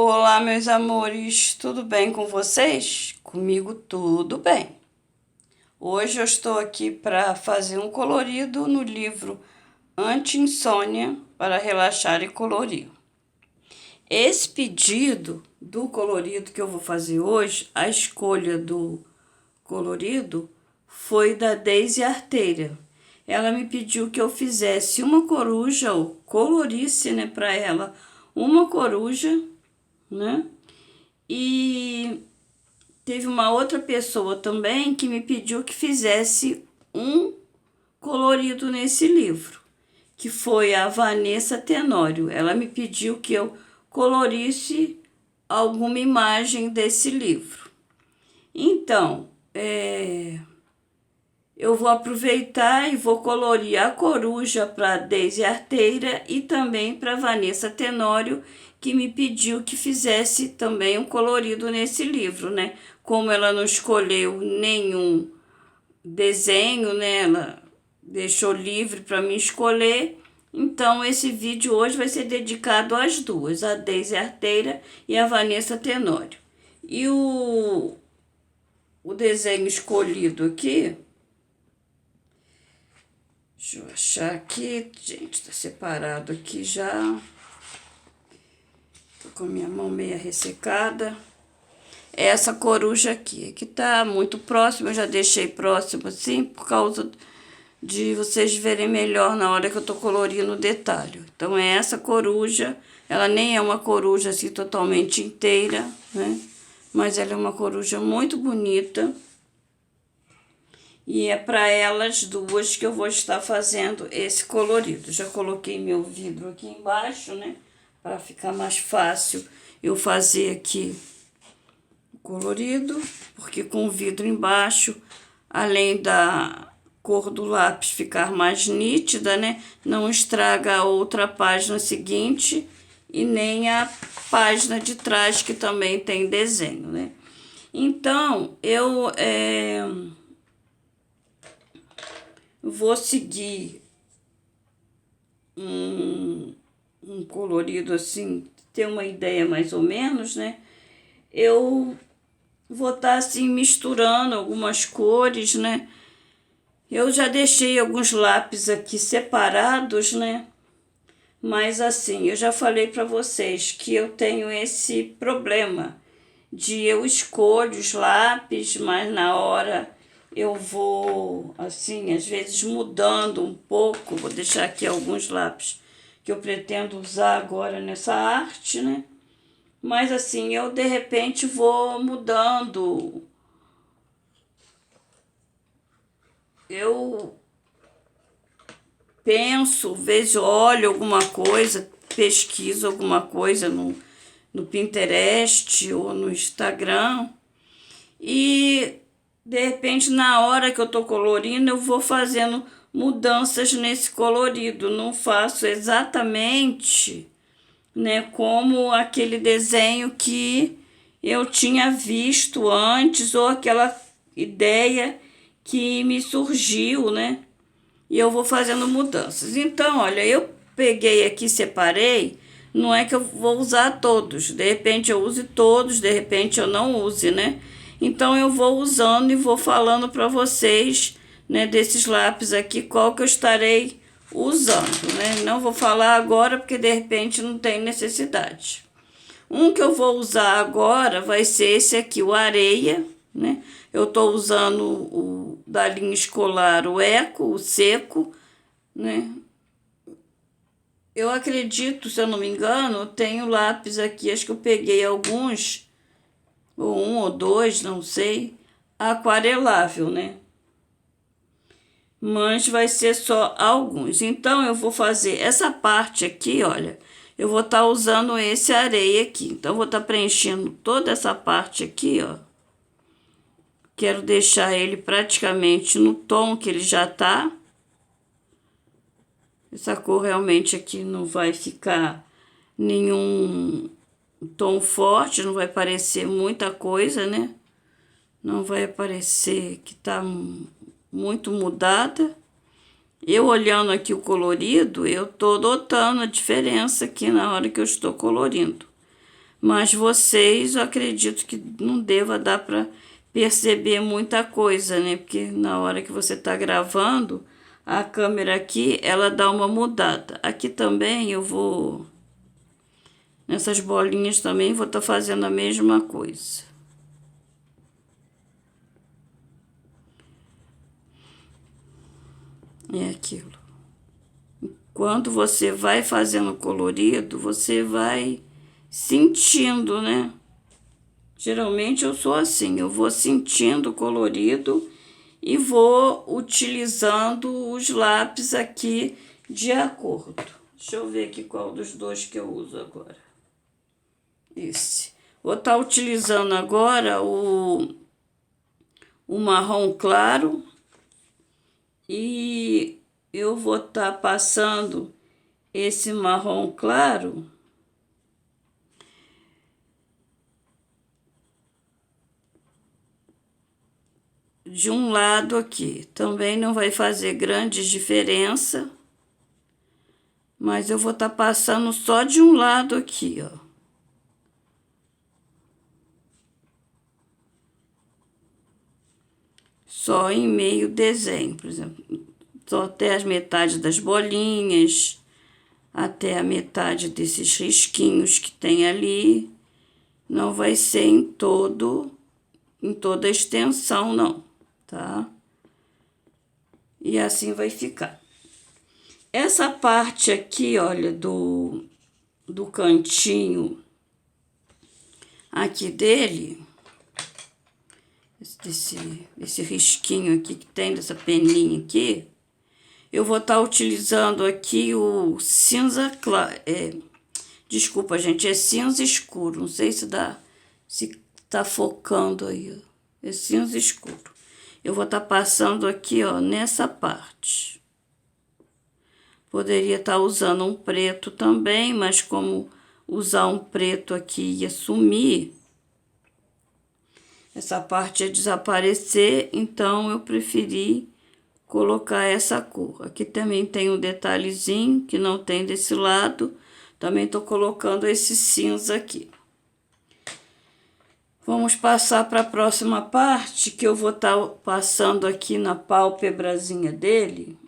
Olá, meus amores, tudo bem com vocês? Comigo tudo bem. Hoje eu estou aqui para fazer um colorido no livro Anti-Insônia para Relaxar e Colorir. Esse pedido do colorido que eu vou fazer hoje, a escolha do colorido foi da Deise Arteira. Ela me pediu que eu fizesse uma coruja, ou colorisse, né, para ela uma coruja, né? E teve uma outra pessoa também que me pediu que fizesse um colorido nesse livro, que foi a Vanessa Tenório. Ela me pediu que eu colorisse alguma imagem desse livro. Então, eu vou aproveitar e vou colorir a coruja para a Deise Arteira e também para Vanessa Tenório, que me pediu que fizesse também um colorido nesse livro, né? Como ela não escolheu nenhum desenho, né? Ela deixou livre para mim escolher. Então, esse vídeo hoje vai ser dedicado às duas, a Deise Arteira e a Vanessa Tenório. E o desenho escolhido aqui, deixa eu achar aqui, gente, tá separado aqui já. Tô com a minha mão meia ressecada. É essa coruja aqui, que tá muito próxima, eu já deixei próximo assim, por causa de vocês verem melhor na hora que eu tô colorindo o detalhe. Então, é essa coruja, ela nem é uma coruja assim totalmente inteira, né? Mas ela é uma coruja muito bonita. E é para elas duas que eu vou estar fazendo esse colorido. Já coloquei meu vidro aqui embaixo, né? Para ficar mais fácil eu fazer aqui o colorido. Porque com o vidro embaixo, além da cor do lápis ficar mais nítida, né? Não estraga a outra página seguinte e nem a página de trás, que também tem desenho, né? Então, eu vou seguir um colorido assim, ter uma ideia mais ou menos, né? Eu vou estar assim misturando algumas cores, né? Eu já deixei alguns lápis aqui separados, né? Mas assim, eu já falei para vocês que eu tenho esse problema de eu escolho os lápis, mas na hora eu vou, assim, às vezes mudando um pouco. Vou deixar aqui alguns lápis que eu pretendo usar agora nessa arte, né? Mas assim, eu de repente vou mudando. Eu penso, vejo, olho alguma coisa, pesquiso alguma coisa no Pinterest ou no Instagram e de repente na hora que eu tô colorindo eu vou fazendo mudanças nesse colorido. Não faço exatamente, né, como aquele desenho que eu tinha visto antes ou aquela ideia que me surgiu, né? E eu vou fazendo mudanças. Então, olha, eu peguei aqui, separei, não é que eu vou usar todos. De repente eu use todos, de repente eu não use, né? Então eu vou usando e vou falando para vocês, né, desses lápis aqui, qual que eu estarei usando, né? Não vou falar agora porque de repente não tem necessidade. Um que eu vou usar agora vai ser esse aqui, o areia, né? Eu tô usando o da linha escolar, o Eco, o seco, né? Eu acredito, se eu não me engano, tenho lápis aqui, acho que eu peguei alguns, ou um ou dois, não sei, aquarelável, né? Mas vai ser só alguns. Então, eu vou fazer essa parte aqui, olha, eu vou estar usando esse areia aqui. Então, eu vou estar preenchendo toda essa parte aqui, ó. Quero deixar ele praticamente no tom que ele já tá. Essa cor realmente aqui não vai ficar nenhum tom forte, não vai parecer muita coisa, né? Não vai parecer que tá muito mudada. Eu olhando aqui o colorido, eu tô notando a diferença aqui na hora que eu estou colorindo. mas vocês, eu acredito que não deva dar para perceber muita coisa, né? Porque na hora que você está gravando, a câmera aqui, ela dá uma mudada. Aqui também eu vou, nessas bolinhas também, vou estar fazendo a mesma coisa. É aquilo. Quando você vai fazendo colorido, você vai sentindo, né? Geralmente eu sou assim, eu vou sentindo o colorido e vou utilizando os lápis aqui de acordo. Deixa eu ver aqui qual dos dois que eu uso agora. Esse. Vou estar utilizando agora o marrom claro e eu vou estar passando esse marrom claro de um lado aqui. Também não vai fazer grande diferença, mas eu vou estar passando só de um lado aqui, ó. Só em meio desenho, por exemplo, só até as metades das bolinhas, até a metade desses risquinhos que tem ali. Não vai ser em toda a extensão, não, tá? E assim vai ficar. Essa parte aqui, olha, do cantinho aqui dele, esse risquinho aqui que tem dessa peninha aqui, eu vou estar utilizando aqui o cinza claro. Desculpa, gente, é cinza escuro. Não sei se tá focando aí, ó. É cinza escuro. Eu vou estar passando aqui, ó, nessa parte. Poderia estar usando um preto também, mas como usar um preto aqui ia sumir, essa parte ia desaparecer, então eu preferi colocar essa cor. Aqui também tem um detalhezinho que não tem desse lado. Também tô colocando esse cinza aqui. Vamos passar para a próxima parte, que eu vou estar passando aqui na pálpebrazinha dele.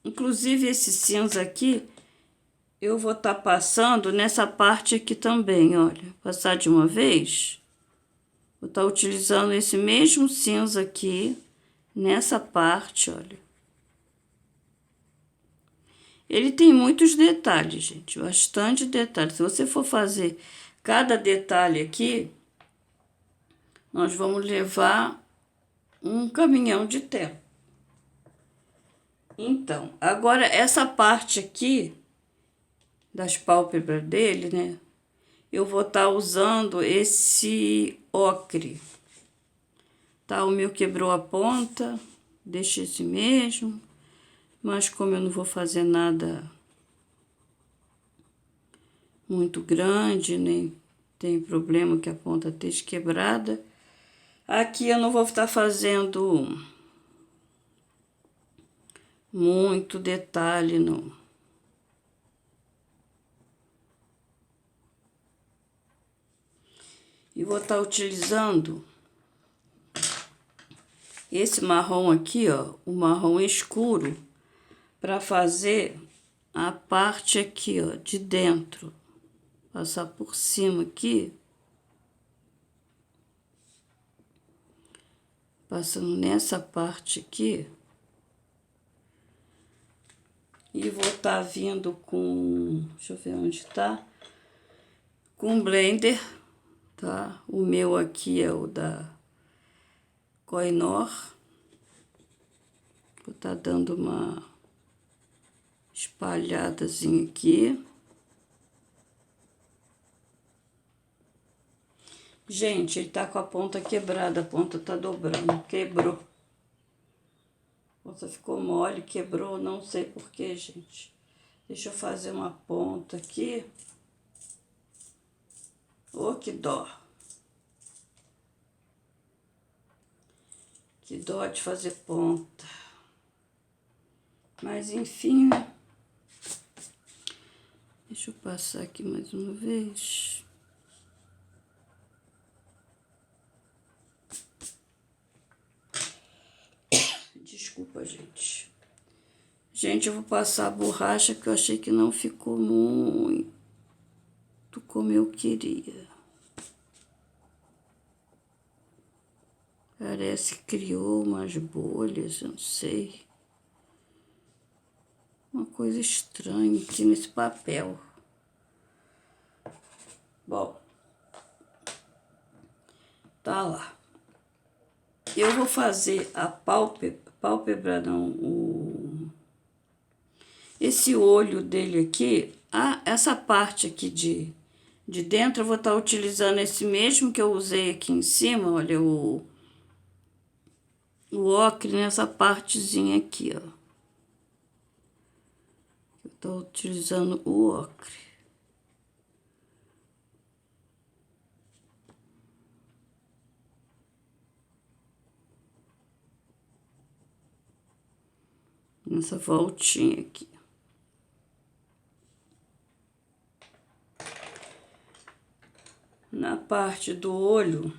Inclusive esse cinza aqui, eu vou estar passando nessa parte aqui também, olha. Passar de uma vez. Vou estar utilizando esse mesmo cinza aqui, nessa parte, olha. Ele tem muitos detalhes, gente, bastante detalhes. Se você for fazer cada detalhe aqui, nós vamos levar um caminhão de tempo. Então, agora essa parte aqui das pálpebras dele, né? Eu vou estar usando esse ocre. Tá, o meu quebrou a ponta, deixa esse mesmo. Mas como eu não vou fazer nada muito grande, nem tem problema que a ponta esteja quebrada, aqui eu não vou estar fazendo muito detalhe, não. E vou estar utilizando esse marrom aqui, ó, o marrom escuro, para fazer a parte aqui, ó, de dentro. Passar por cima aqui. Passando nessa parte aqui. E vou estar vindo com, deixa eu ver onde tá, com blender, tá? O meu aqui é o da Koh-i-Noor. Vou estar dando uma espalhadazinha aqui. Gente, ele tá com a ponta quebrada, a ponta tá dobrando, quebrou. A ponta ficou mole, quebrou, não sei porquê, gente. Deixa eu fazer uma ponta aqui. Ô, que dó. Que dó de fazer ponta. Mas, enfim, né? Deixa eu passar aqui mais uma vez. desculpa, gente. Gente, eu vou passar a borracha que eu achei que não ficou muito como eu queria. Parece que criou umas bolhas, eu não sei. Uma coisa estranha aqui nesse papel. Bom, tá lá. Eu vou fazer a pálpebra não, esse olho dele aqui, essa parte aqui de dentro eu vou estar utilizando esse mesmo que eu usei aqui em cima, olha, o ocre nessa partezinha aqui, ó. Eu tô utilizando o ocre. Nessa voltinha aqui. Na parte do olho,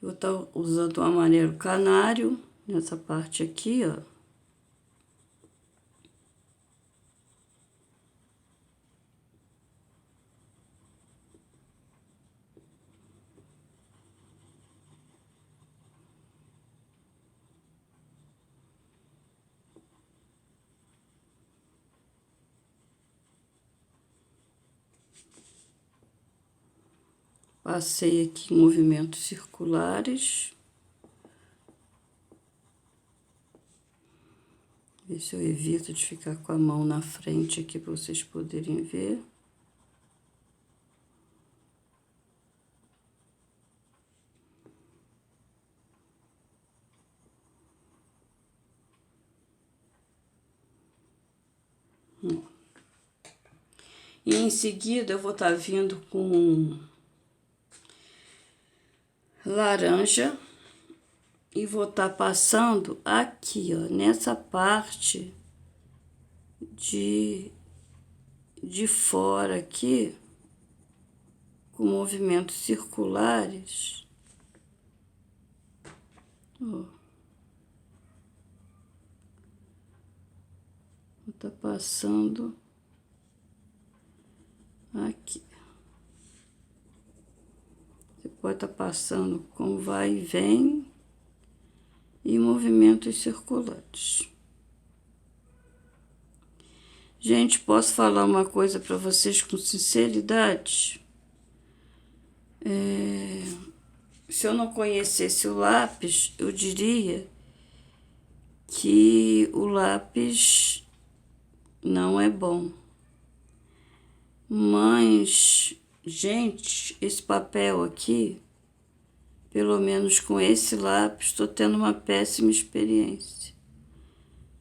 eu vou estar usando o amarelo canário, nessa parte aqui, ó. Passei aqui em movimentos circulares. Ver se eu evito de ficar com a mão na frente aqui para vocês poderem ver. E em seguida eu vou estar vindo com laranja e vou estar passando aqui, ó, nessa parte de fora aqui, com movimentos circulares. Ó. Vou estar passando aqui. Você pode estar passando com vai e vem e movimentos circulantes. Gente, posso falar uma coisa para vocês com sinceridade? Se eu não conhecesse o lápis, eu diria que o lápis não é bom. Mas, gente, esse papel aqui, pelo menos com esse lápis, estou tendo uma péssima experiência.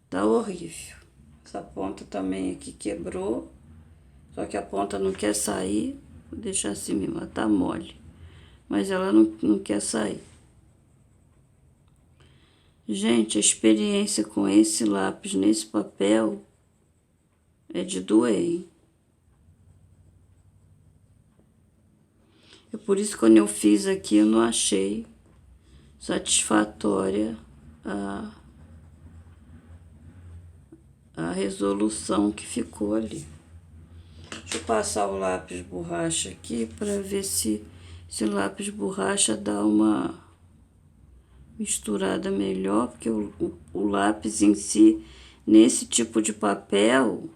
Tá horrível. Essa ponta também aqui quebrou, só que a ponta não quer sair. Vou deixar assim mesmo, ela tá mole, mas ela não quer sair. Gente, a experiência com esse lápis nesse papel é de doer, hein? É por isso que quando eu fiz aqui eu não achei satisfatória a resolução que ficou ali. Deixa eu passar o lápis borracha aqui para ver se esse lápis borracha dá uma misturada melhor, porque o lápis em si, nesse tipo de papel,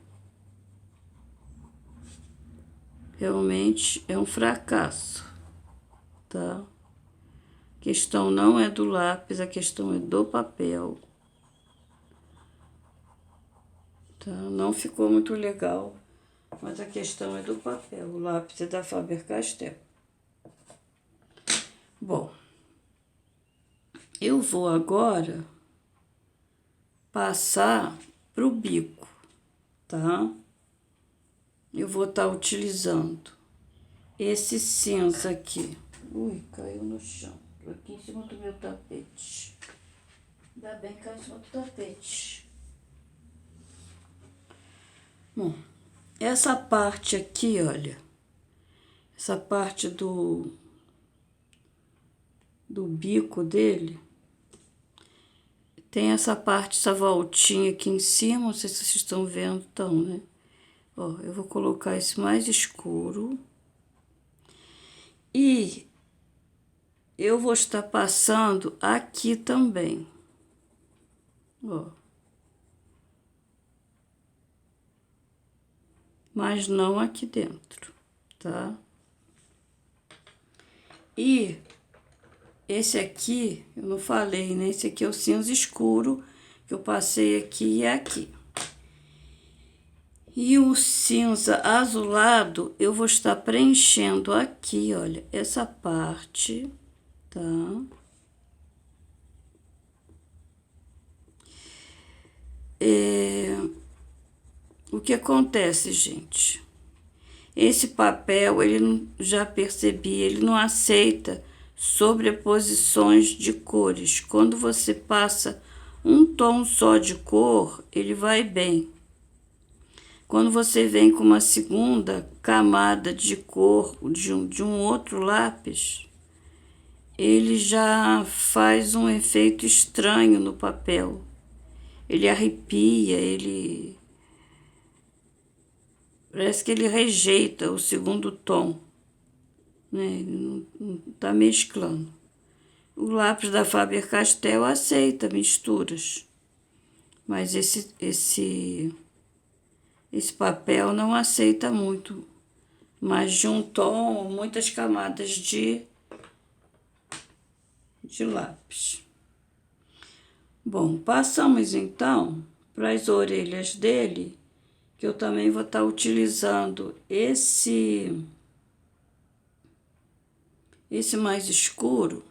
realmente é um fracasso, tá? A questão não é do lápis, a questão é do papel. Tá? Não ficou muito legal, mas a questão é do papel. O lápis é da Faber-Castell. Bom, eu vou agora passar pro bico, tá? Eu vou estar utilizando esse cinza aqui. Ui, caiu no chão. Tô aqui em cima do meu tapete. Ainda bem que caiu em cima do tapete. Bom, essa parte aqui, olha. Essa parte do bico dele Tem essa parte, essa voltinha aqui em cima, não sei se vocês estão vendo, então, né? Ó, eu vou colocar esse mais escuro. E eu vou estar passando aqui também. Ó. Mas não aqui dentro, tá? E esse aqui, eu não falei, né? Esse aqui é o cinza escuro que eu passei aqui e aqui. E o cinza azulado, eu vou estar preenchendo aqui, olha, essa parte, tá? O que acontece, gente? Esse papel, ele já percebi, ele não aceita sobreposições de cores. Quando você passa um tom só de cor, ele vai bem. Quando você vem com uma segunda camada de cor de um outro lápis, ele já faz um efeito estranho no papel. Ele arrepia, ele... Parece que ele rejeita o segundo tom, né? Ele não está mesclando. O lápis da Faber-Castell aceita misturas, mas esse papel não aceita muito mais de um tom, muitas camadas de lápis. Bom, passamos então para as orelhas dele, que eu também vou estar utilizando esse mais escuro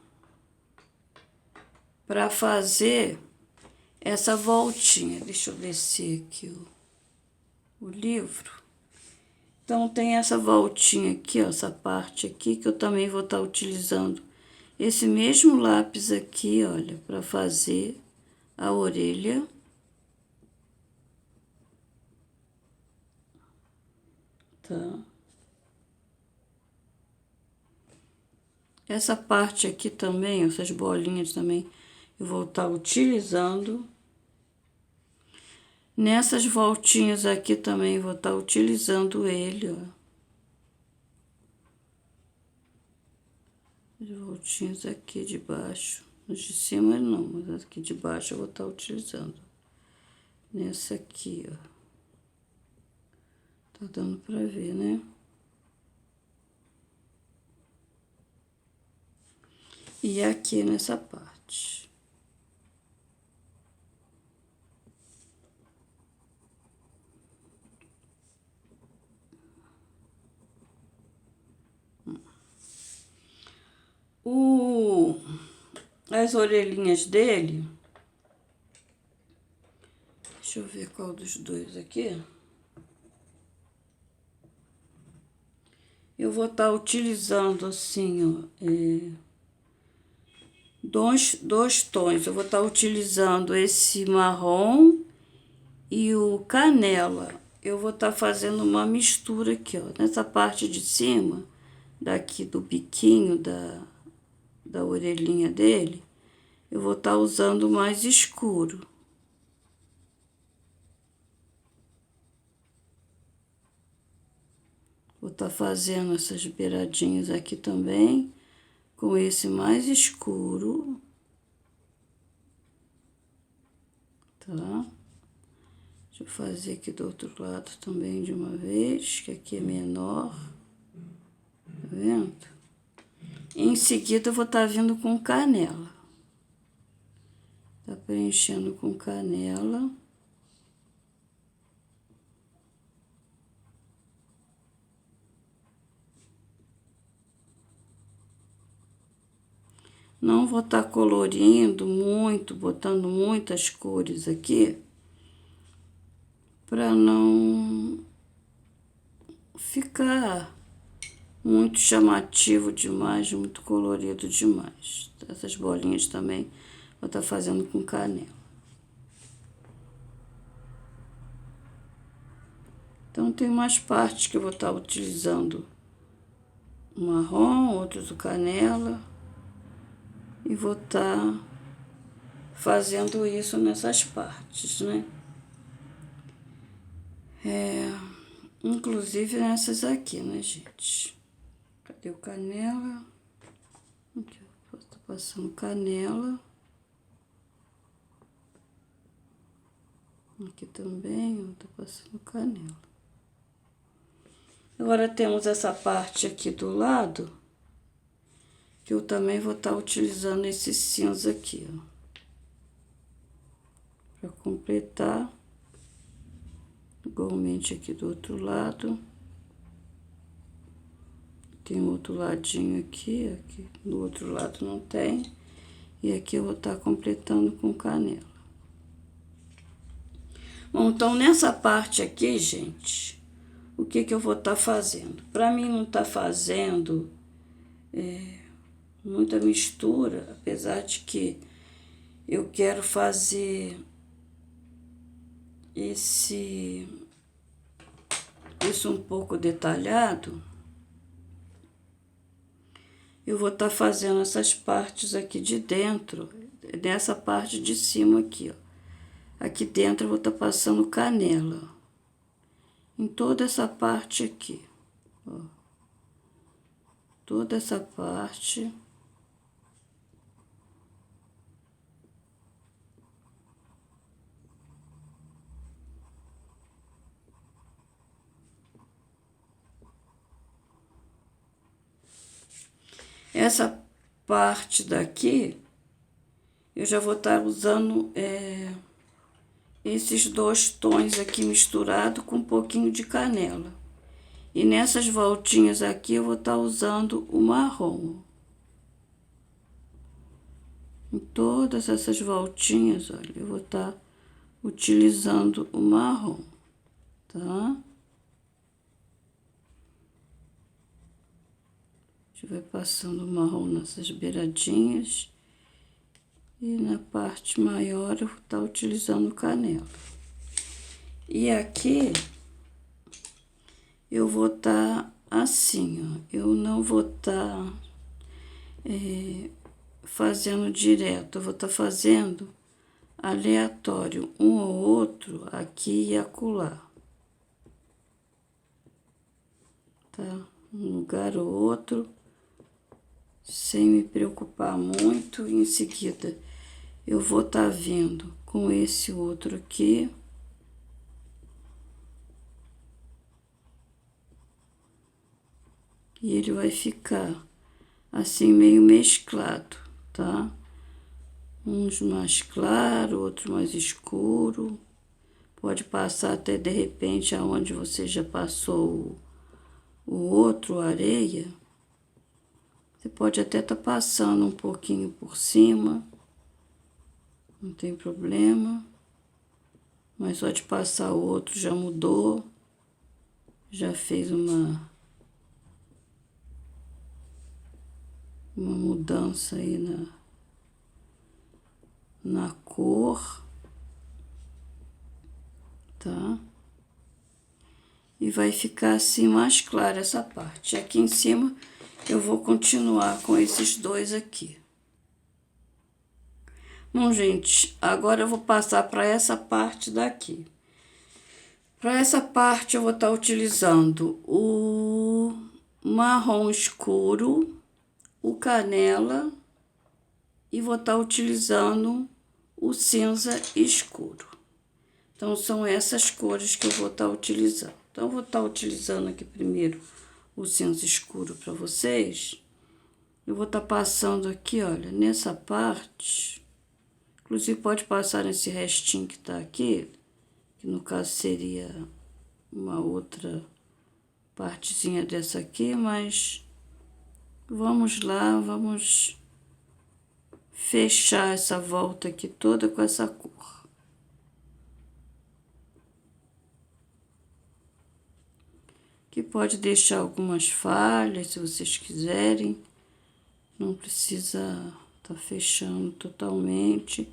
para fazer essa voltinha. Deixa eu descer aqui o livro. Então, tem essa voltinha aqui, ó, essa parte aqui, que eu também vou estar utilizando esse mesmo lápis aqui, olha, para fazer a orelha. Tá? Essa parte aqui também, essas bolinhas também, eu vou estar utilizando. Nessas voltinhas aqui também vou estar utilizando ele, ó. As voltinhas aqui de baixo. As de cima não, mas aqui de baixo eu vou estar utilizando. Nessa aqui, ó. Tá dando pra ver, né? E aqui nessa parte. As orelhinhas dele, deixa eu ver qual dos dois aqui. Eu vou estar utilizando assim, ó, dois tons. Eu vou estar utilizando esse marrom e o canela. Eu vou estar fazendo uma mistura aqui, ó, nessa parte de cima, daqui do biquinho da orelhinha dele, eu vou estar usando mais escuro. Vou estar fazendo essas beiradinhas aqui também, com esse mais escuro. Tá? Deixa eu fazer aqui do outro lado também de uma vez, que aqui é menor. Tá vendo? Em seguida, eu vou estar vindo com canela. Tá preenchendo com canela. Não vou estar colorindo muito, botando muitas cores aqui, para não ficar muito chamativo demais, muito colorido demais. Essas bolinhas também vou estar fazendo com canela. Então, tem umas partes que eu vou estar utilizando o marrom, outros o canela. E vou estar fazendo isso nessas partes, né? Inclusive nessas aqui, né, gente? Cadê o canela? Aqui, eu tô passando canela. Aqui também, eu tô passando canela. Agora temos essa parte aqui do lado, que eu também vou estar utilizando esse cinza aqui, ó. Pra completar. Igualmente aqui do outro lado. Tem outro ladinho aqui do outro lado não tem. E aqui eu vou estar completando com canela. Bom, então nessa parte aqui, gente, o que eu vou estar fazendo? Para mim não tá fazendo muita mistura, apesar de que eu quero fazer isso um pouco detalhado. Eu vou estar fazendo essas partes aqui de dentro, nessa parte de cima aqui, ó. Aqui dentro eu vou estar passando canela, em toda essa parte aqui, ó. Toda essa parte. Essa parte daqui, eu já vou estar usando esses dois tons aqui misturado com um pouquinho de canela. E nessas voltinhas aqui eu vou estar usando o marrom. Em todas essas voltinhas, olha, eu vou estar utilizando o marrom, tá? A gente vai passando o marrom nessas beiradinhas. E na parte maior eu vou estar utilizando canela. E aqui eu vou estar assim, ó. Eu não vou estar fazendo direto, eu vou estar fazendo aleatório, um ou outro aqui e acolá. Tá? Um lugar ou outro, sem me preocupar muito. Em seguida, eu vou estar vindo com esse outro aqui. E ele vai ficar assim meio mesclado, tá? Uns mais claro, outro mais escuro. Pode passar até de repente aonde você já passou o outro, a areia. Você pode até estar passando um pouquinho por cima. Não tem problema. Mas só de passar o outro já mudou. Já fez uma mudança aí na cor, tá? E vai ficar assim mais clara essa parte. Aqui em cima eu vou continuar com esses dois aqui. Bom, gente, agora eu vou passar para essa parte daqui. Para essa parte eu vou estar utilizando o marrom escuro, o canela e vou estar utilizando o cinza escuro. Então, são essas cores que eu vou estar utilizando. Então, eu vou estar utilizando aqui primeiro o cinza escuro para vocês. Eu vou estar passando aqui, olha, nessa parte. Inclusive, pode passar nesse restinho que tá aqui, que no caso seria uma outra partezinha dessa aqui, mas vamos lá, vamos fechar essa volta aqui toda com essa cor. Que pode deixar algumas falhas, se vocês quiserem. Não precisa estar fechando totalmente.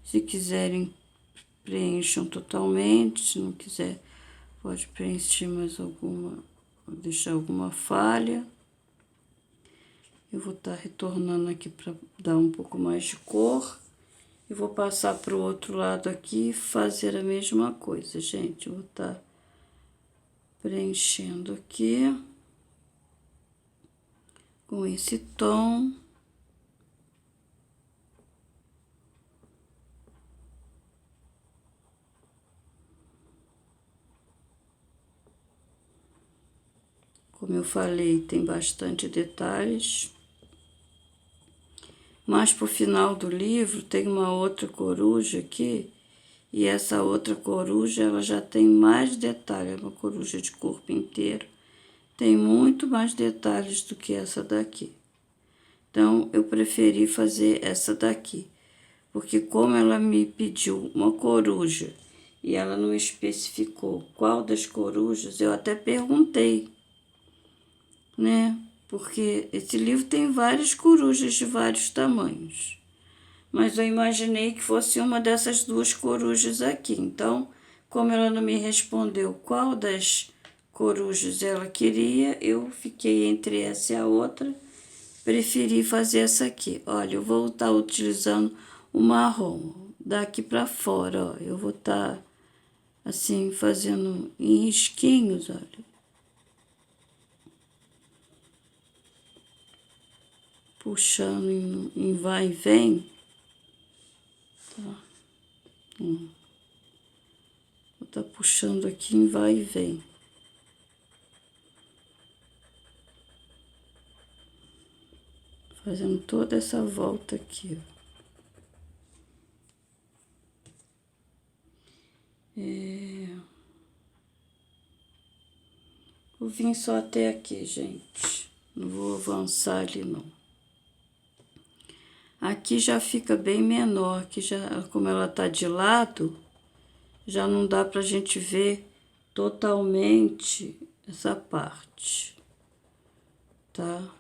Se quiserem, preencham totalmente. Se não quiser, pode preencher mais alguma, deixar alguma falha. Eu vou estar retornando aqui para dar um pouco mais de cor. E vou passar para o outro lado aqui e fazer a mesma coisa, gente. Vou estar preenchendo aqui com esse tom. Como eu falei, tem bastante detalhes. Mas pro final do livro tem uma outra coruja aqui. E essa outra coruja, ela já tem mais detalhes. É uma coruja de corpo inteiro. Tem muito mais detalhes do que essa daqui. Então, eu preferi fazer essa daqui. Porque como ela me pediu uma coruja e ela não especificou qual das corujas, eu até perguntei, né? Porque esse livro tem várias corujas de vários tamanhos. Mas eu imaginei que fosse uma dessas duas corujas aqui. Então, como ela não me respondeu qual das corujas ela queria, eu fiquei entre essa e a outra. Preferi fazer essa aqui. Olha, eu vou estar utilizando o marrom daqui para fora, ó. Eu vou estar assim fazendo em risquinhos, olha. Puxando em vai e vem. Tá. Vou estar puxando aqui em vai e vem. Fazendo toda essa volta aqui, ó. Eu vim só até aqui, gente. Não vou avançar ali, não. Aqui já fica bem menor. Aqui já, como ela tá de lado, já não dá pra gente ver totalmente essa parte, tá?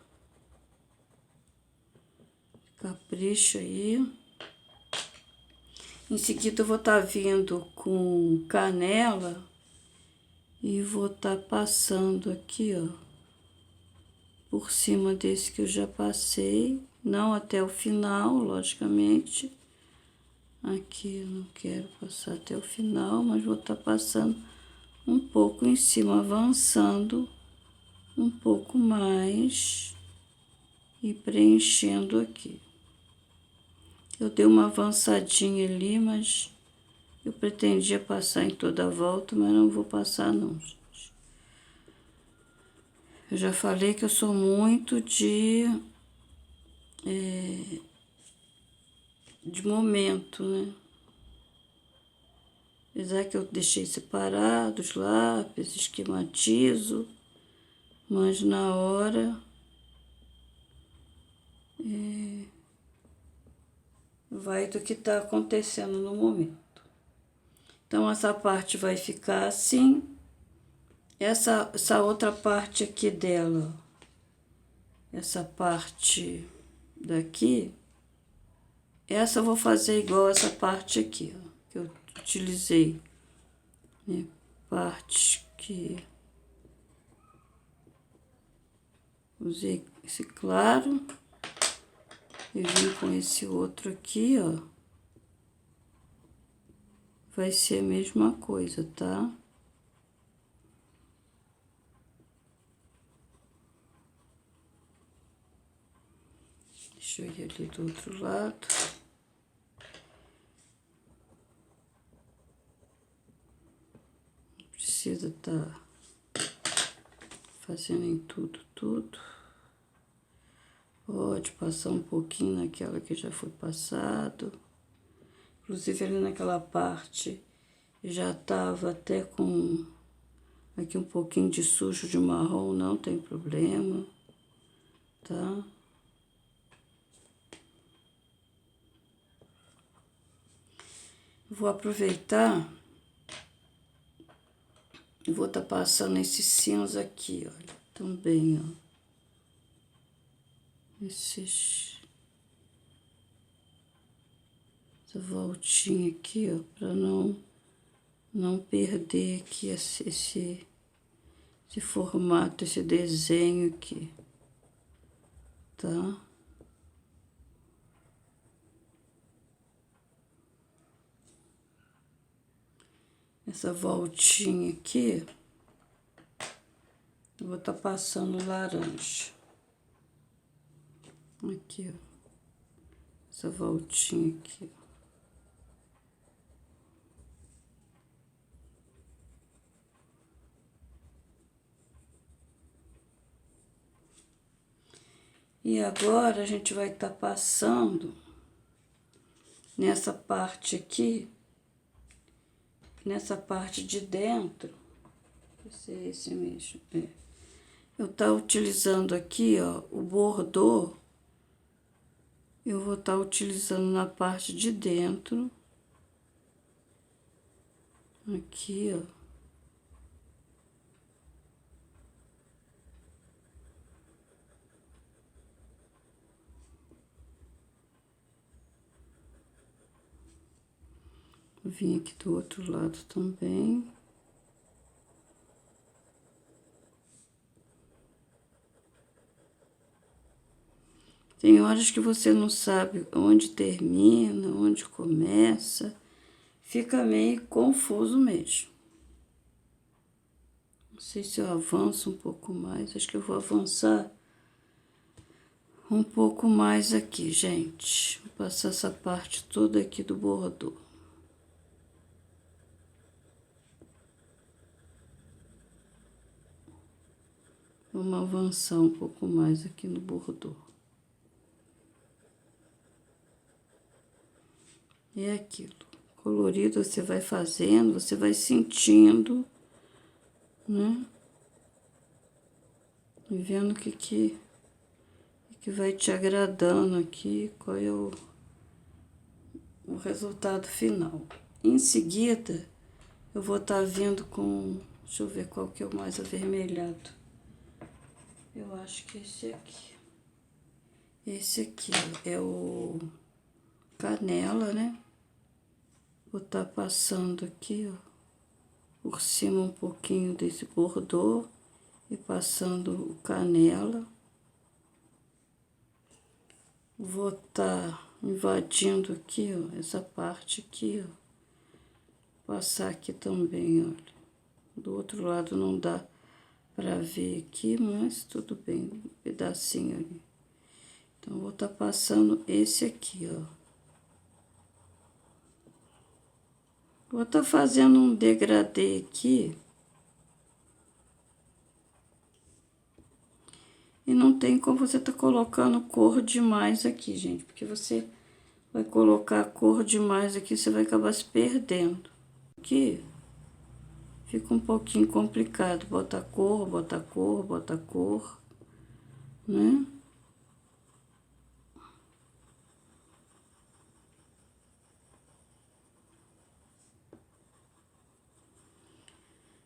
Capricha aí. Em seguida eu vou estar vindo com canela e vou estar passando aqui, ó, por cima desse que eu já passei, não até o final, logicamente. Aqui eu não quero passar até o final, mas vou estar passando um pouco em cima, avançando um pouco mais e preenchendo aqui. Eu dei uma avançadinha ali, mas eu pretendia passar em toda a volta, mas não vou passar não, gente. Eu já falei que eu sou muito de momento, né? Apesar que eu deixei separados os lápis, esquematizo, mas na hora vai do que está acontecendo no momento. Então, essa parte vai ficar assim. Essa outra parte aqui dela, essa parte daqui, essa eu vou fazer igual essa parte aqui, ó, que eu utilizei, né? Parte que usei esse claro e vim com esse outro aqui, ó. Vai ser a mesma coisa, tá? Deixa eu ir ali do outro lado. Precisa estar fazendo em tudo. Pode passar um pouquinho naquela que já foi passado. Inclusive ali naquela parte já estava até com aqui um pouquinho de sujo de marrom, não tem problema, tá? Vou aproveitar e vou estar passando esse cinza aqui, olha, também, ó. Essa voltinha aqui, ó, para não perder aqui esse formato, esse desenho aqui, tá? Vou estar passando aqui, ó, para não perder aqui esse formato, esse desenho aqui, tá? Vou aproveitar e vou estar passando esse cinza aqui, ó, também, ó. Essa voltinha aqui, ó, para não perder aqui esse formato, esse desenho aqui, tá? Vou aproveitar e vou estar passando esse cinza aqui, ó, também, ó. Essa voltinha aqui, ó, para não perder aqui esse formato, esse desenho aqui, tá? essa voltinha aqui, eu vou estar passando laranja. Aqui, ó. Essa voltinha aqui, ó. E agora a gente vai estar passando nessa parte aqui, nessa parte de dentro. Esse é esse mesmo, é. Eu estou utilizando aqui, ó, o bordô. Eu vou estar utilizando na parte de dentro. Aqui, ó. Vim aqui do outro lado também. Tem horas que você não sabe onde termina, onde começa. Fica meio confuso mesmo. Não sei se eu avanço um pouco mais. Acho que eu vou avançar um pouco mais aqui, gente. Vou passar essa parte toda aqui do bordô. Vamos avançar um pouco mais aqui no bordô. É aquilo. Colorido você vai fazendo, você vai sentindo, né? E vendo o que vai te agradando aqui, qual é o resultado final. Em seguida, eu vou estar vindo com... Deixa eu ver qual que é o mais avermelhado. Eu acho que esse aqui. Esse aqui é o canela, né? Vou estar passando aqui, ó, por cima um pouquinho desse bordô e passando o canela. Vou estar invadindo aqui, ó, essa parte aqui, ó. Passar aqui também, olha. Do outro lado não dá para ver aqui, mas tudo bem, um pedacinho ali. Então, vou estar passando esse aqui, ó. Vou estar fazendo um degradê aqui. E não tem como você tá colocando cor demais aqui, gente. Porque você vai colocar cor demais aqui, você vai acabar se perdendo. Aqui fica um pouquinho complicado. Bota cor, bota cor, bota cor, né?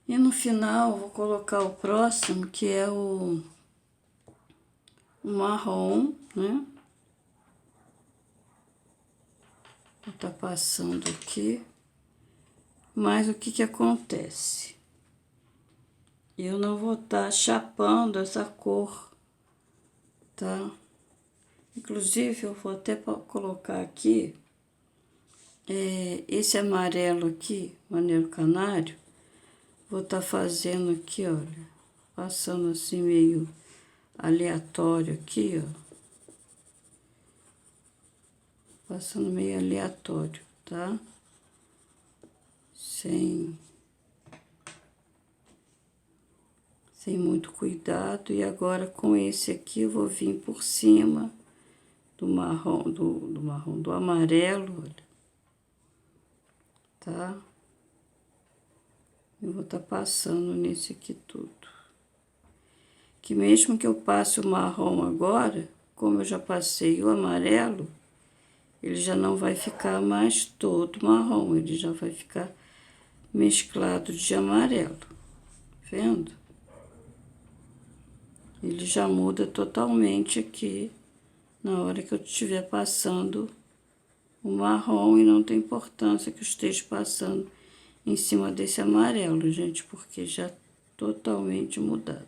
E no final, vou colocar o próximo, que é o marrom, né? Vou tá passando aqui. Mas o que acontece? Eu não vou estar chapando essa cor, tá? Inclusive, eu vou até colocar aqui, esse amarelo aqui, amarelo canário. Vou estar fazendo aqui, olha, passando assim meio aleatório aqui, ó. Passando meio aleatório, tá? Sem muito cuidado. E agora com esse aqui eu vou vir por cima do marrom, do amarelo, olha. Tá? Eu vou estar passando nesse aqui tudo. Que mesmo que eu passe o marrom agora, como eu já passei o amarelo, ele já não vai ficar mais todo marrom, ele já vai ficar mesclado de amarelo. Vendo? Ele já muda totalmente aqui na hora que eu estiver passando o marrom, e não tem importância que eu esteja passando em cima desse amarelo, gente, porque já totalmente mudado.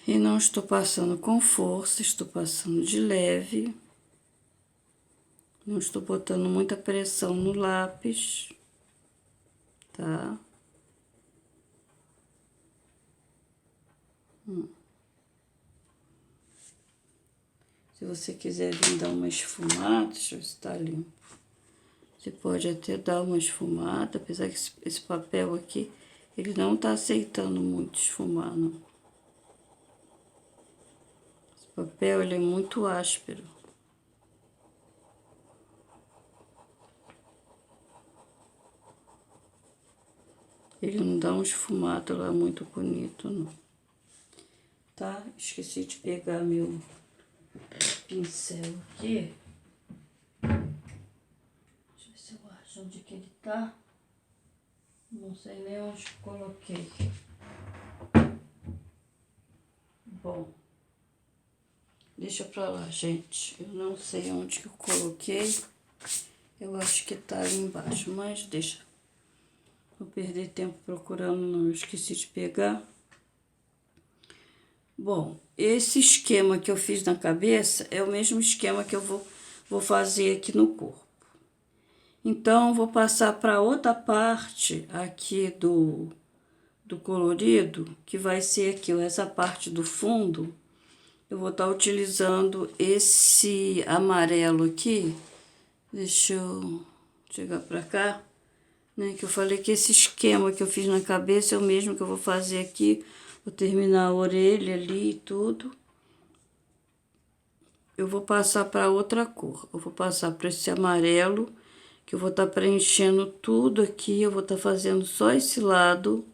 E não estou passando com força, estou passando de leve, Não estou botando muita pressão no lápis, tá? Se você quiser vir dar uma esfumada, deixa eu ver se tá limpo. Você pode até dar uma esfumada, apesar que esse papel aqui, ele não tá aceitando muito esfumar, não. Esse papel, ele é muito áspero. Ele não dá um esfumado lá muito bonito, não. Tá? Esqueci de pegar meu pincel aqui. Deixa eu ver se eu acho onde que ele tá. Não sei nem onde coloquei. Bom, deixa pra lá, gente. Eu não sei onde que eu coloquei. Eu acho que tá ali embaixo, mas deixa. Vou perder tempo procurando, não. Eu esqueci de pegar. Bom, esse esquema que eu fiz na cabeça é o mesmo esquema que eu vou fazer aqui no corpo. Então, vou passar para outra parte aqui do colorido, que vai ser aqui, essa parte do fundo. Eu vou estar utilizando esse amarelo aqui. Deixa eu chegar para cá, né? Que eu falei que esse esquema que eu fiz na cabeça é o mesmo que eu vou fazer aqui. Vou terminar a orelha ali e tudo. Eu vou passar para outra cor. Eu vou passar para esse amarelo, que eu vou estar preenchendo tudo aqui. Eu vou estar fazendo só esse lado.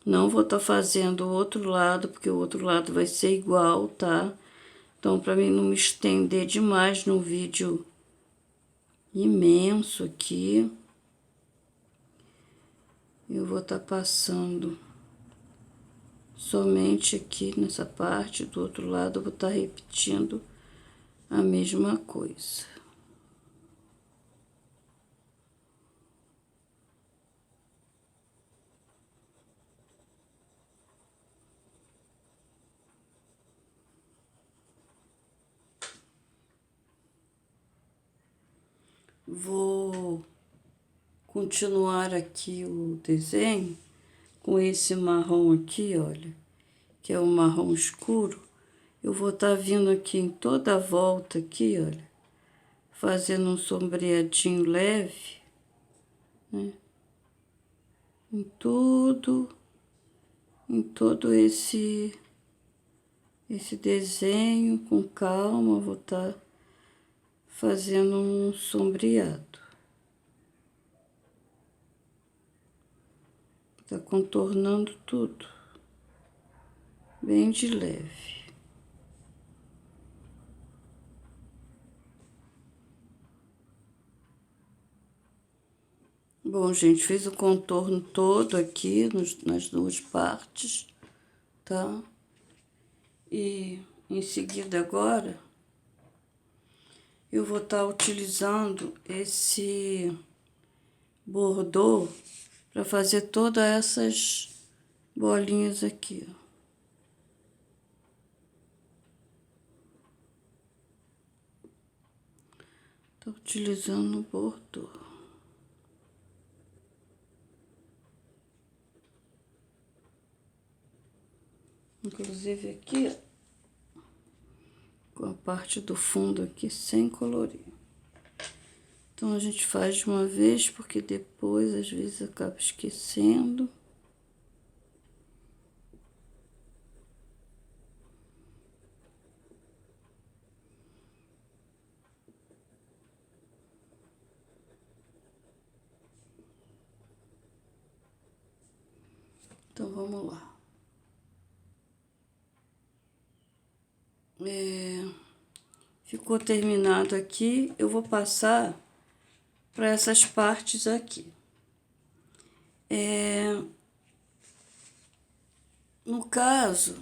Não vou estar fazendo o outro lado, porque o outro lado vai ser igual, tá? Então, para mim não me estender demais no vídeo imenso aqui, eu vou estar passando somente aqui nessa parte. Do outro lado eu vou estar repetindo a mesma coisa. Vou continuar aqui o desenho com esse marrom aqui, olha, que é um marrom escuro. Eu vou estar vindo aqui em toda a volta aqui, olha, fazendo um sombreadinho leve, né? Em todo esse desenho, com calma, eu vou estar fazendo um sombreado. Tá contornando tudo, bem de leve. Bom, gente, fiz o contorno todo aqui nas duas partes, tá? E em seguida agora, eu vou estar utilizando esse bordô para fazer todas essas bolinhas aqui, ó. Tô utilizando o bordô. Inclusive aqui, ó, com a parte do fundo aqui sem colorir. Então, a gente faz de uma vez, porque depois, às vezes, acaba esquecendo. Então, vamos lá. Ficou terminado aqui, eu vou passar para essas partes aqui. No caso,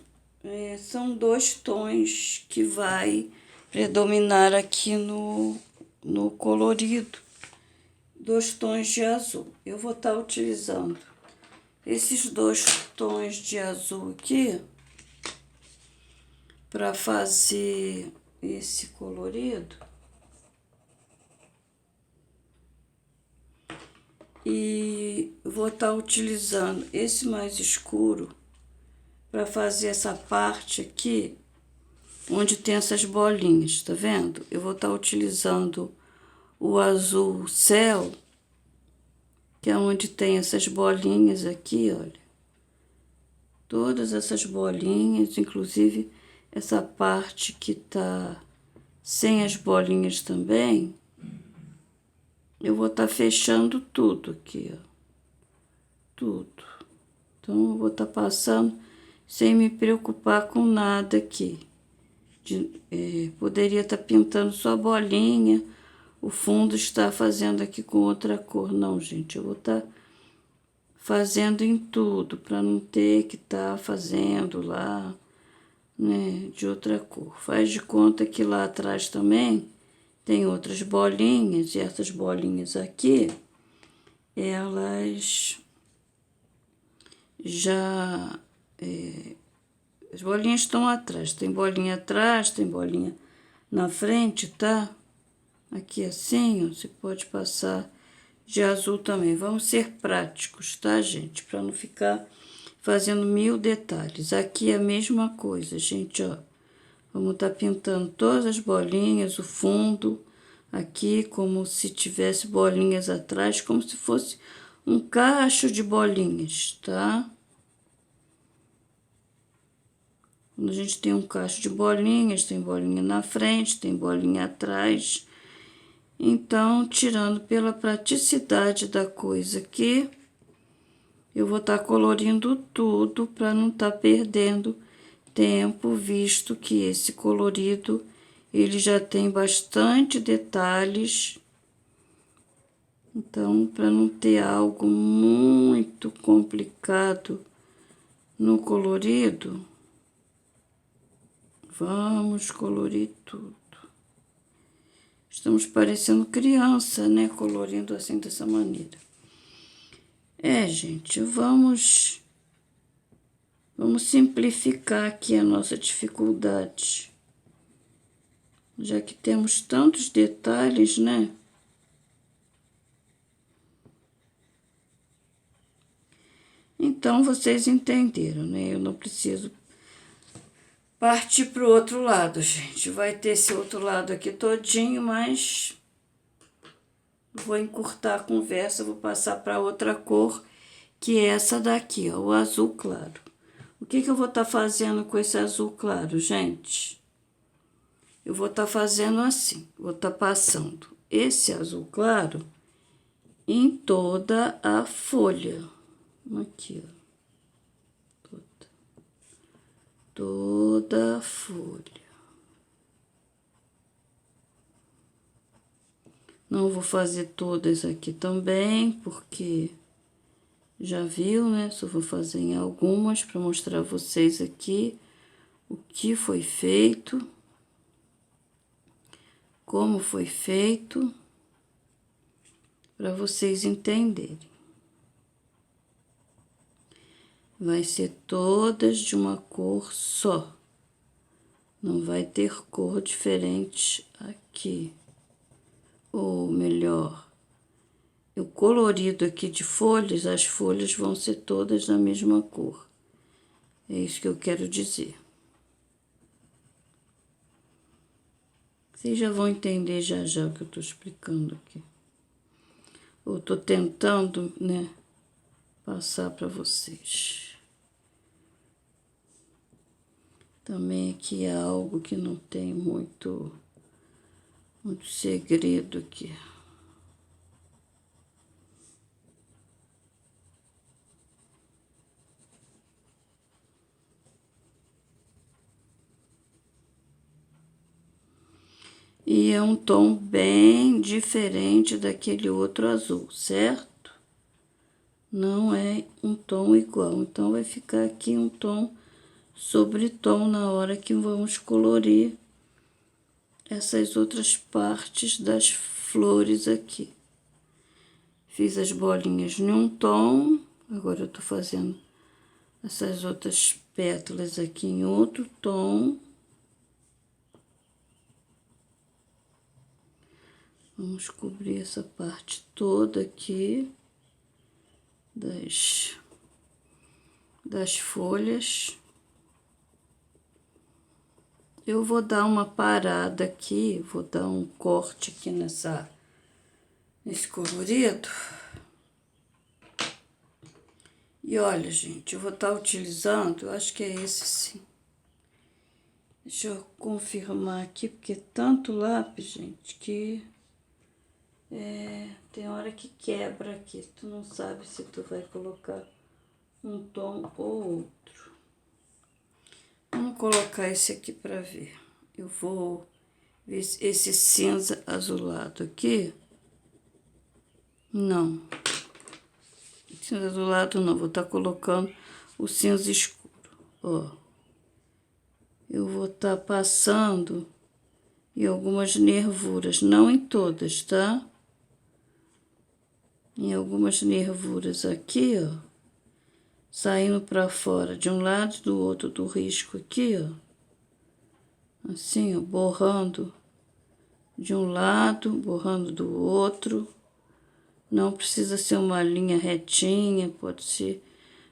são 2 tons que vai predominar aqui no colorido. 2 tons de azul. Eu vou estar utilizando esses 2 tons de azul aqui para fazer esse colorido. E vou estar utilizando esse mais escuro para fazer essa parte aqui, onde tem essas bolinhas, tá vendo? Eu vou estar utilizando o azul céu, que é onde tem essas bolinhas aqui, olha. Todas essas bolinhas, inclusive essa parte que tá sem as bolinhas também, eu vou estar fechando tudo aqui, ó. Tudo. Então, eu vou estar passando sem me preocupar com nada aqui. Poderia estar pintando só bolinha, o fundo está fazendo aqui com outra cor. Não, gente, eu vou estar fazendo em tudo, para não ter que estar fazendo lá, né, de outra cor. Faz de conta que lá atrás também tem outras bolinhas, e essas bolinhas aqui, elas já... as bolinhas estão atrás. Tem bolinha atrás, tem bolinha na frente, tá? Aqui assim, ó, você pode passar de azul também. Vamos ser práticos, tá, gente? Para não ficar fazendo 1000 detalhes. Aqui é a mesma coisa, gente, ó. Vamos estar pintando todas as bolinhas, o fundo, aqui como se tivesse bolinhas atrás, como se fosse um cacho de bolinhas, tá? Quando a gente tem um cacho de bolinhas, tem bolinha na frente, tem bolinha atrás. Então, tirando pela praticidade da coisa aqui, eu vou estar colorindo tudo para não estar perdendo tempo, visto que esse colorido, ele já tem bastante detalhes. Então, para não ter algo muito complicado no colorido, vamos colorir tudo. Estamos parecendo criança, né? Colorindo assim dessa maneira. Gente, vamos simplificar aqui a nossa dificuldade. Já que temos tantos detalhes, né? Então, vocês entenderam, né? Eu não preciso partir para o outro lado, gente. Vai ter esse outro lado aqui todinho, mas vou encurtar a conversa, vou passar para outra cor, que é essa daqui, ó, o azul claro. O que eu vou estar fazendo com esse azul claro, gente? Eu vou estar fazendo assim, vou estar passando esse azul claro em toda a folha. Aqui, ó. Toda a folha. Não vou fazer todas aqui também, porque já viu, né? Só vou fazer em algumas para mostrar a vocês aqui o que foi feito, como foi feito, para vocês entenderem. Vai ser todas de uma cor só. Não vai ter cor diferente aqui. Ou melhor, o colorido aqui de folhas, as folhas vão ser todas da mesma cor. É isso que eu quero dizer. Vocês já vão entender já o que eu estou explicando aqui. Eu estou tentando, né, passar para vocês. Também aqui é algo que não tem muito segredo aqui. E é um tom bem diferente daquele outro azul, certo? Não é um tom igual. Então, vai ficar aqui um tom sobre tom na hora que vamos colorir essas outras partes das flores aqui. Fiz as bolinhas em um tom, agora eu tô fazendo essas outras pétalas aqui em outro tom. Vamos cobrir essa parte toda aqui. das folhas. Eu vou dar uma parada aqui, vou dar um corte aqui nesse colorido. E olha, gente, eu vou estar utilizando, eu acho que é esse sim. Deixa eu confirmar aqui, porque tanto lápis, gente, que tem hora que quebra aqui. Tu não sabe se tu vai colocar um tom ou outro. Vamos colocar esse aqui para ver. Eu vou ver esse cinza azulado aqui. Não. Cinza azulado não, vou estar colocando o cinza escuro. Ó. Eu vou estar passando em algumas nervuras, não em todas, tá? Em algumas nervuras aqui, ó. Saindo para fora de um lado e do outro do risco aqui, ó. Assim, ó, borrando de um lado, borrando do outro. Não precisa ser uma linha retinha, pode ser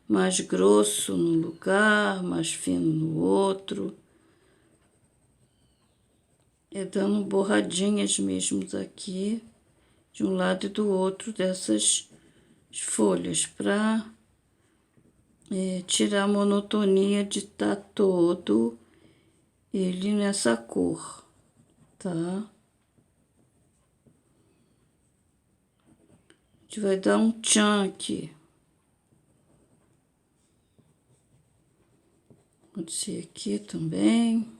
mais grosso num lugar, mais fino no outro. É dando borradinhas mesmo aqui, de um lado e do outro dessas folhas, para tirar a monotonia de estar todo ele nessa cor, tá? A gente vai dar um tchan aqui. Pode ser aqui também.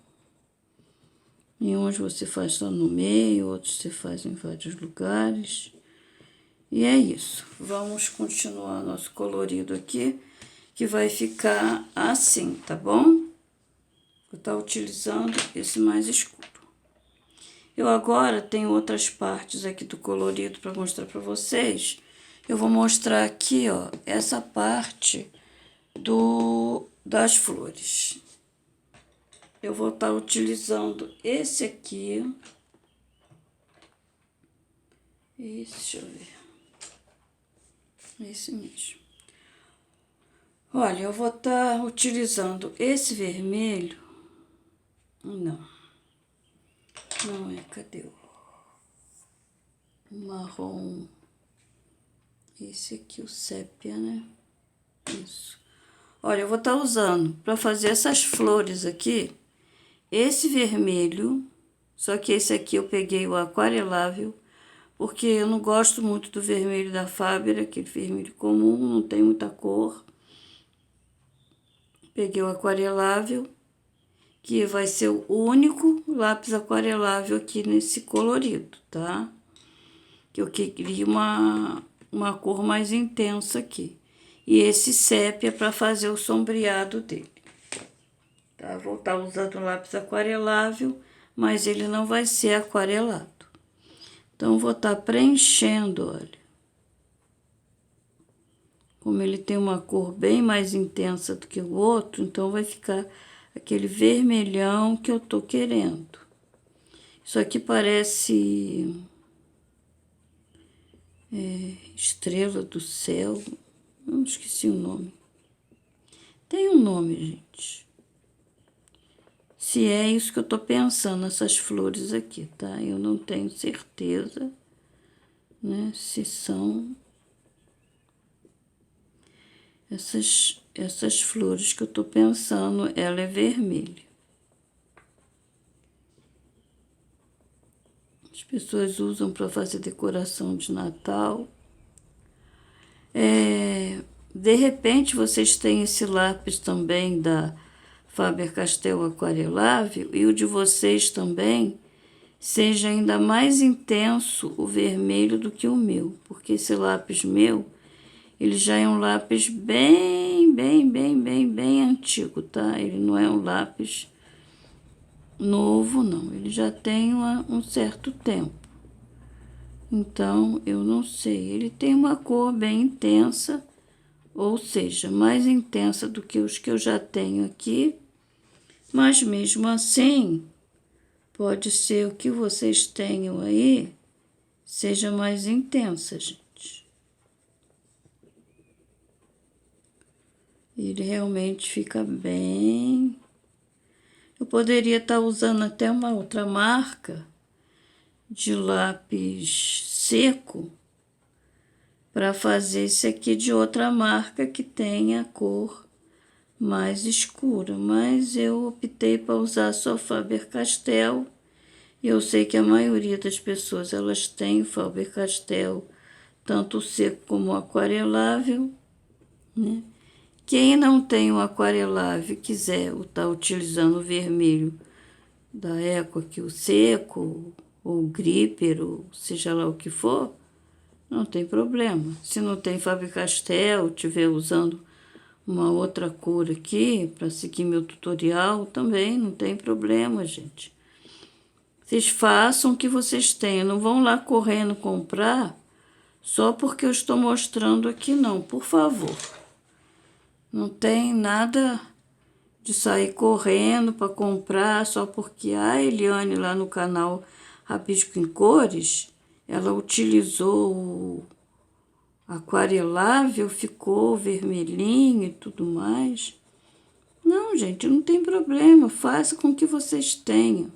Em uns você faz só no meio, outros você faz em vários lugares. E é isso. Vamos continuar nosso colorido aqui, que vai ficar assim, tá bom? Vou estar utilizando esse mais escuro. Eu agora tenho outras partes aqui do colorido para mostrar para vocês. Eu vou mostrar aqui, ó, essa parte das flores. Eu vou estar utilizando esse aqui. Deixa eu ver. Esse mesmo. Olha, eu vou estar utilizando esse vermelho. Não é, cadê o marrom? Esse aqui, o sépia, né? Isso. Olha, eu vou estar usando para fazer essas flores aqui, esse vermelho, só que esse aqui eu peguei o aquarelável, porque eu não gosto muito do vermelho da Faber, aquele vermelho comum, não tem muita cor. Peguei o aquarelável, que vai ser o único lápis aquarelável aqui nesse colorido, tá? Que eu queria uma cor mais intensa aqui. E esse sépia para fazer o sombreado dele. Tá? Vou estar usando lápis aquarelável, mas ele não vai ser aquarelado. Então, vou estar preenchendo, olha. Como ele tem uma cor bem mais intensa do que o outro, então vai ficar aquele vermelhão que eu tô querendo. Isso aqui parece estrela do céu. Eu esqueci o nome. Tem um nome, gente. Se é isso que eu tô pensando, essas flores aqui, tá? Eu não tenho certeza, né, se são essas flores que eu tô pensando. Ela é vermelha. As pessoas usam para fazer decoração de Natal. De repente, vocês têm esse lápis também da Faber-Castell aquarelável e o de vocês também seja ainda mais intenso o vermelho do que o meu, porque esse lápis meu, ele já é um lápis bem antigo, tá? Ele não é um lápis novo, não. Ele já tem um certo tempo. Então, eu não sei. Ele tem uma cor bem intensa, ou seja, mais intensa do que os que eu já tenho aqui. Mas, mesmo assim, pode ser o que vocês tenham aí seja mais intensa, gente. Ele realmente fica bem. Eu poderia estar usando até uma outra marca de lápis seco para fazer esse aqui de outra marca que tenha a cor mais escura, mas eu optei para usar só Faber-Castell. Eu sei que a maioria das pessoas elas têm o Faber-Castell, tanto o seco como o aquarelável, né? Quem não tem o aquarelável e quiser estar utilizando o vermelho da Eco aqui, o seco, ou o gripper, ou seja lá o que for, não tem problema. Se não tem Faber-Castell, estiver usando uma outra cor aqui para seguir meu tutorial, também não tem problema, gente. Vocês façam o que vocês têm, não vão lá correndo comprar só porque eu estou mostrando aqui, não, por favor. Não tem nada de sair correndo para comprar só porque a Eliane lá no canal Rabisco em Cores, ela utilizou o aquarelável, ficou vermelhinho e tudo mais. Não, gente, não tem problema, faça com que vocês tenham.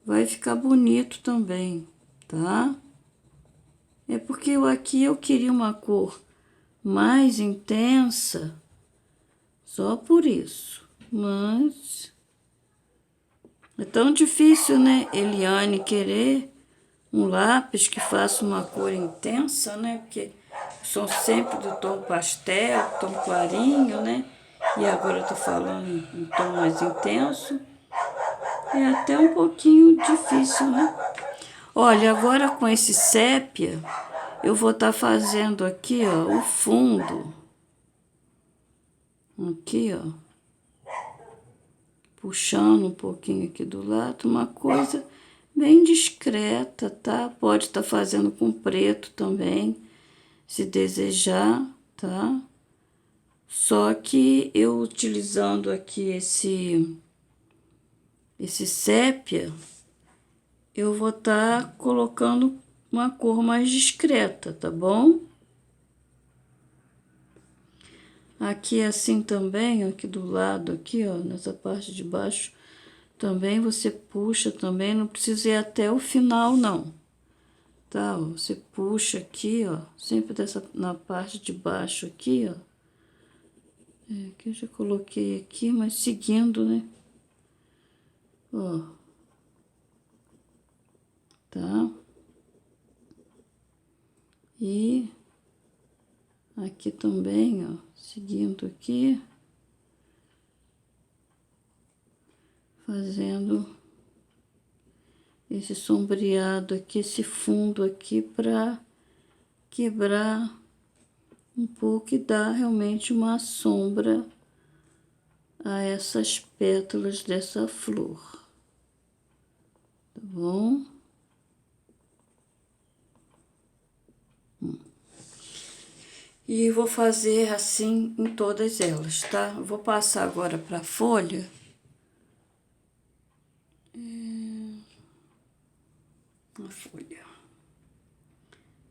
Vai ficar bonito também, tá? É porque aqui eu queria uma cor mais intensa, só por isso. Mas é tão difícil, né, Eliane, querer um lápis que faça uma cor intensa, né? Porque são sempre do tom pastel, tom clarinho, né? E agora eu tô falando em tom mais intenso. É até um pouquinho difícil, né? Olha, agora com esse sépia, eu vou estar fazendo aqui, ó, o fundo. Aqui, ó. Puxando um pouquinho aqui do lado, uma coisa bem discreta, tá? Pode estar fazendo com preto também, se desejar, tá? Só que eu utilizando aqui esse sépia, eu vou estar colocando uma cor mais discreta, tá bom? Aqui assim também, aqui do lado, aqui, ó, nessa parte de baixo, também você puxa também, não precisa ir até o final, não. Tá, ó, você puxa aqui, ó, sempre na parte de baixo aqui, ó. Aqui eu já coloquei aqui, mas seguindo, né? Ó. Tá? E aqui também, ó, seguindo aqui, fazendo esse sombreado aqui, esse fundo aqui para quebrar um pouco e dar realmente uma sombra a essas pétalas dessa flor, tá bom? E vou fazer assim em todas elas, tá? Vou passar agora para a folha. A folha.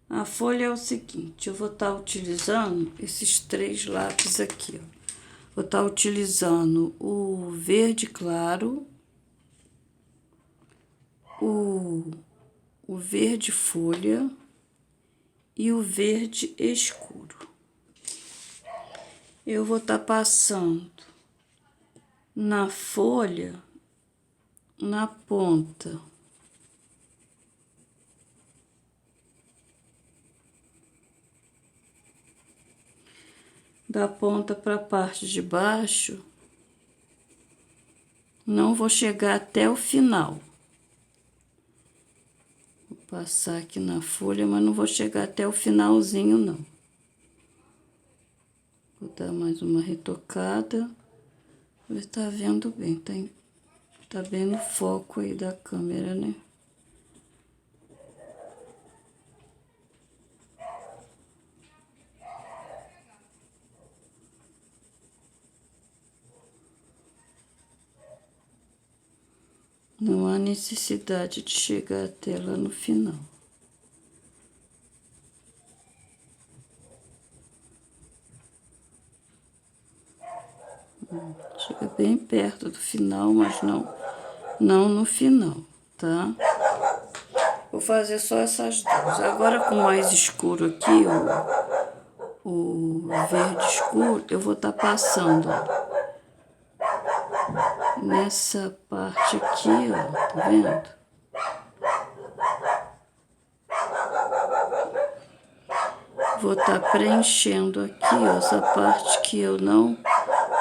A folha é o seguinte, eu vou estar utilizando esses 3 lápis aqui, ó. Vou estar utilizando o verde claro, o verde folha e o verde escuro. Eu vou estar passando na folha, na ponta. Da ponta para a parte de baixo, não vou chegar até o final. Vou passar aqui na folha, mas não vou chegar até o finalzinho, não. Vou dar mais uma retocada. Você tá vendo bem, tá bem no foco aí da câmera, né? Não há necessidade de chegar até lá no final. Chega bem perto do final, mas não no final, tá? Vou fazer só essas duas. Agora com mais escuro aqui, o verde escuro, eu vou estar passando, ó, nessa parte aqui, ó, tá vendo? Vou estar preenchendo aqui, ó, essa parte que eu não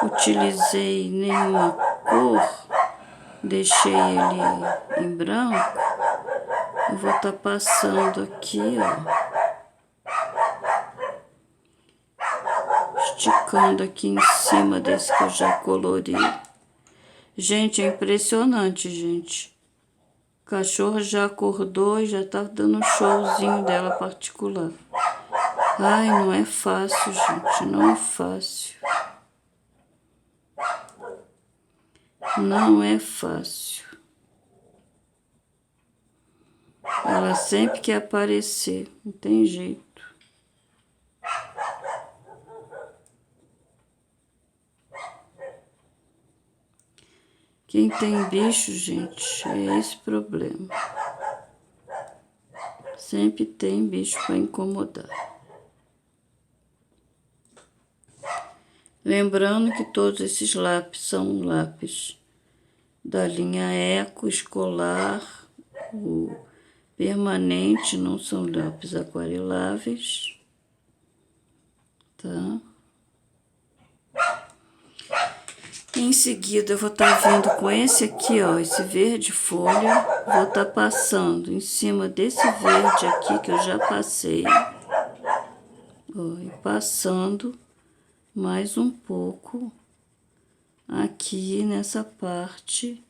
utilizei nenhuma cor, deixei ele em branco. Eu vou estar passando aqui, ó, esticando aqui em cima desse que eu já colori. Gente, é impressionante, gente. O cachorro já acordou e já tá dando um showzinho dela particular. Ai, não é fácil, gente, não é fácil. Não é fácil. Ela sempre quer aparecer, não tem jeito. Quem tem bicho, gente, é esse problema. Sempre tem bicho para incomodar. Lembrando que todos esses lápis são lápis da linha Eco, escolar, o permanente, não são lápis aquareláveis, tá? Em seguida, eu vou estar vindo com esse aqui, ó, esse verde folha, vou estar passando em cima desse verde aqui que eu já passei, ó, e passando mais um pouco aqui nessa parte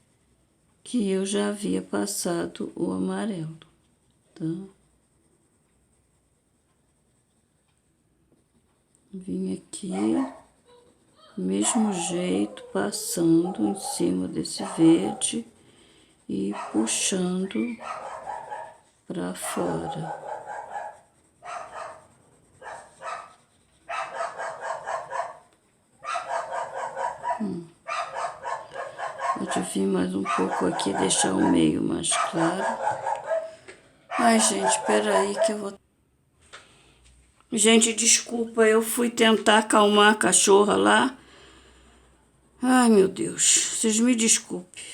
que eu já havia passado o amarelo, tá? Vim aqui, do mesmo jeito, passando em cima desse verde e puxando para fora. Pode vir mais um pouco aqui, deixar o meio mais claro. Ai, gente, espera aí que eu vou... Gente, desculpa, eu fui tentar acalmar a cachorra lá. Ai, meu Deus, vocês me desculpem.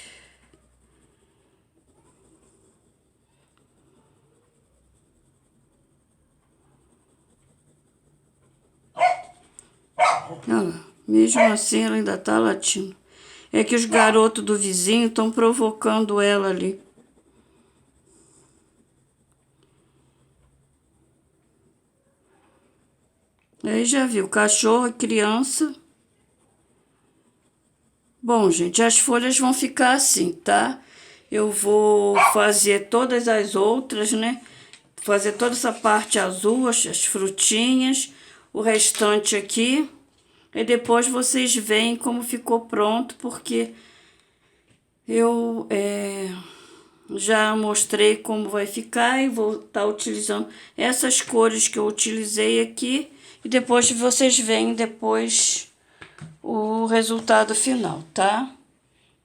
Olha lá, mesmo assim ela ainda tá latindo. É que os garotos do vizinho estão provocando ela ali. Aí já viu, cachorro e criança. Bom, gente, as folhas vão ficar assim, tá? Eu vou fazer todas as outras, né? Fazer toda essa parte azul, as frutinhas, o restante aqui. E depois vocês veem como ficou pronto, porque eu já mostrei como vai ficar e vou estar utilizando essas cores que eu utilizei aqui. E depois vocês veem depois o resultado final, tá?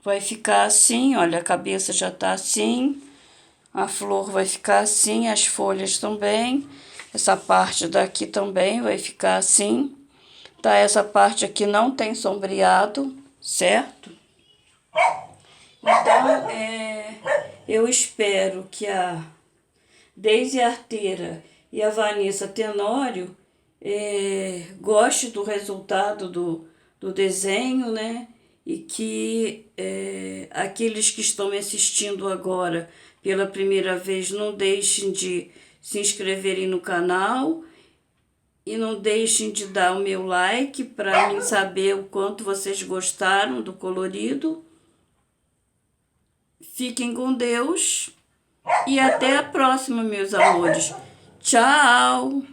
Vai ficar assim, olha, a cabeça já tá assim, a flor vai ficar assim, as folhas também, essa parte daqui também vai ficar assim, tá? Essa parte aqui não tem sombreado, certo? Então, eu espero que a Deise Arteira e a Vanessa Tenório goste do resultado do desenho, né? E que aqueles que estão me assistindo agora pela primeira vez não deixem de se inscreverem no canal e não deixem de dar o meu like para mim saber o quanto vocês gostaram do colorido. Fiquem com Deus e até a próxima, meus amores. Tchau!